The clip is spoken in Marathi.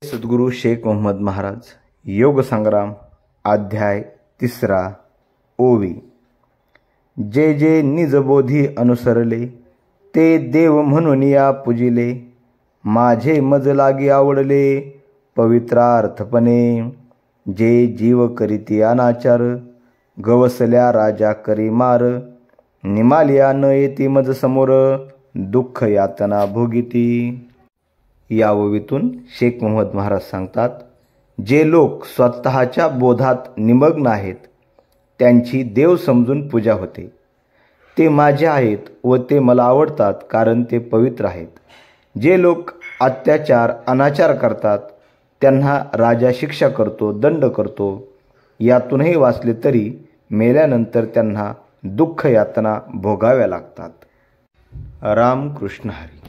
सद्गुरू शेख मोहम्मद महाराज योग संग्राम अध्याय 3 ओवी। जे जे निजबोधी अनुसरले ते देव म्हणून या पूजिले, माझे मज लागी आवडले पवित्रार्थपणे। जे जीव करीती अनाचार गवसल्या राजा करी मार, निमालिया न येती मज समोर दुःख यातना भोगिती। या ओवीतून शेख मोहम्मद महाराज सांगतात, जे लोक स्वतःच्या बोधात निमग्न आहेत त्यांची देव समजून पूजा होते। ते माझे आहेत व ते मला आवडतात कारण ते पवित्र आहेत। जे लोक अत्याचार अनाचार करतात त्यांना राजा शिक्षा करतो, दंड करतो। यातूनही वाचले तरी मेल्यानंतर त्यांना दुःख यातना भोगाव्या लागतात। राम कृष्ण हरी।